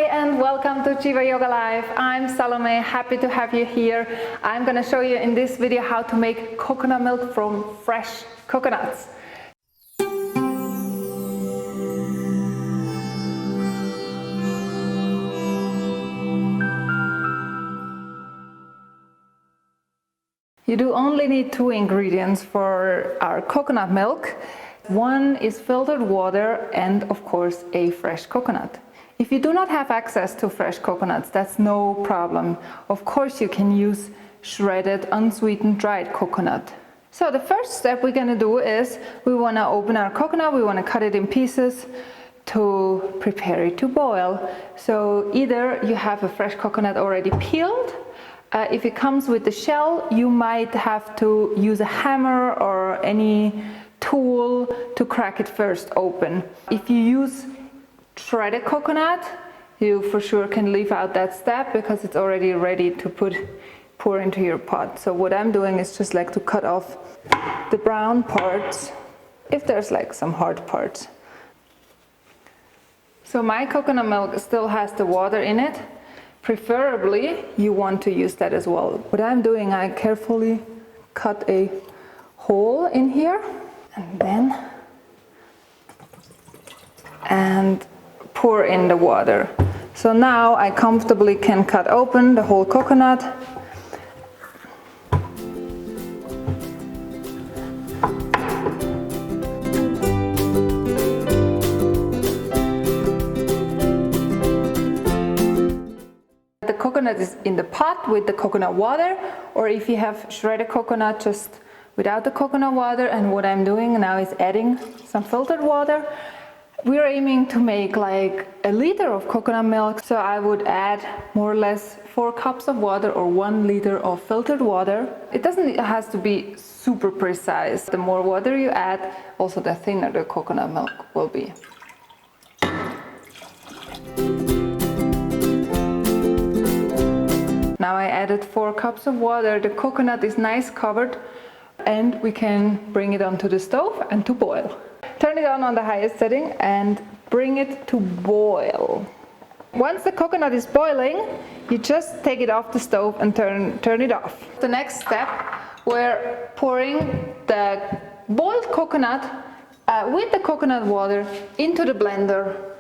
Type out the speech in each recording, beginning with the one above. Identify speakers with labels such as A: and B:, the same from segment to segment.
A: and welcome to Jiva Yoga Live. I'm Salome, happy to have you here. I'm going to show you in this video how to make coconut milk from fresh coconuts. You do only need two ingredients for our coconut milk. One is filtered water and of course a fresh coconut. If you do not have access to fresh coconuts, that's no problem. Of course you can use shredded, unsweetened, dried coconut. So the first step we're going to do is we want to open our coconut, we want to cut it in pieces to prepare it to boil. So either you have a fresh coconut already peeled. If it comes with the shell, you might have to use a hammer or any tool to crack it first open. If you use shredded coconut, you for sure can leave out that step because it's already ready to pour into your pot. So what I'm doing is just like to cut off the brown parts, if there's like some hard parts. So my coconut milk still has the water in it. Preferably, you want to use that as well. What I'm doing, I carefully cut a hole in here and pour in the water. So now I comfortably can cut open the whole coconut. The coconut is in the pot with the coconut water, or if you have shredded coconut, just without the coconut water. And what I'm doing now is adding some filtered water. We're aiming to make like a liter of coconut milk, so I would add more or less 4 cups of water or 1 liter of filtered water. It has to be super precise. The more water you add, also the thinner the coconut milk will be. Now I added 4 cups of water. The coconut is nice covered and we can bring it onto the stove and to boil. Turn it on the highest setting and bring it to boil. Once the coconut is boiling, you just take it off the stove and turn it off. The next step, we're pouring the boiled coconut with the coconut water into the blender.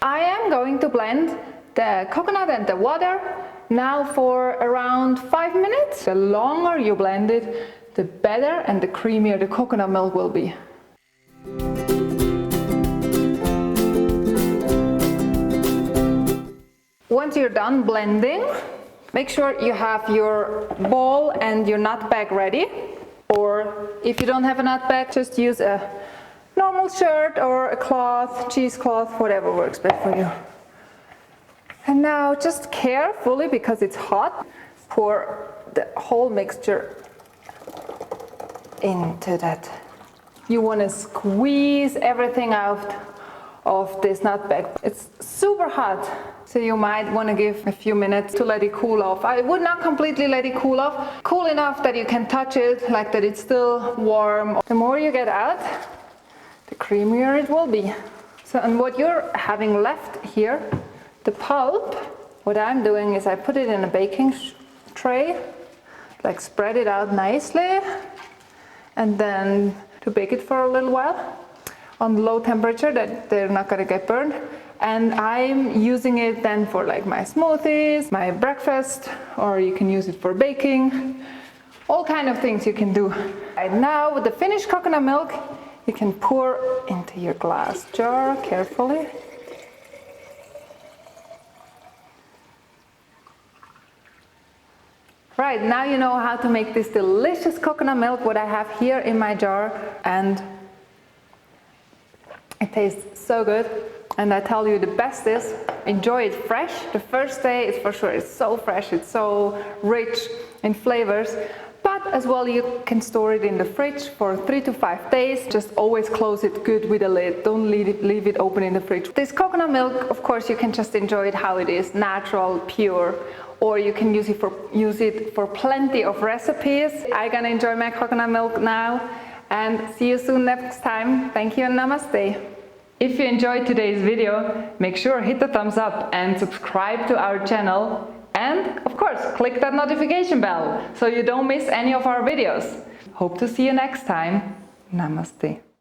A: I am going to blend the coconut and the water now for around 5 minutes. The longer you blend it, the better and the creamier the coconut milk will be. Once you're done blending, make sure you have your bowl and your nut bag ready. Or if you don't have a nut bag, just use a normal shirt or a cloth, cheesecloth, whatever works best for you. And now just carefully, because it's hot, pour the whole mixture into that. You want to squeeze everything out of this nut bag. It's super hot, so you might want to give a few minutes to let it cool off. I would not completely let it cool off. Cool enough that you can touch it, like that it's still warm. The more you get out, the creamier it will be. So, and what you're having left here, the pulp, what I'm doing is I put it in a baking tray, like spread it out nicely, and then to bake it for a little while on low temperature that they're not gonna get burned. And I'm using it then for like my smoothies, my breakfast, or you can use it for baking, all kind of things you can do. Right now with the finished coconut milk, you can pour into your glass jar carefully. Right, now you know how to make this delicious coconut milk, what I have here in my jar, and it tastes so good. And I tell you, the best is enjoy it fresh. The first day is for sure, it's so fresh, it's so rich in flavors. But as well, you can store it in the fridge for 3 to 5 days. Just always close it good with a lid. Don't leave it open in the fridge. This coconut milk, of course, you can just enjoy it how it is, natural, pure. Or you can use it for plenty of recipes. I'm gonna enjoy my coconut milk now. and see you soon next time. Thank you and namaste. If you enjoyed today's video, make sure hit the thumbs up and subscribe to our channel. And of course, click that notification bell so you don't miss any of our videos. Hope to see you next time. Namaste.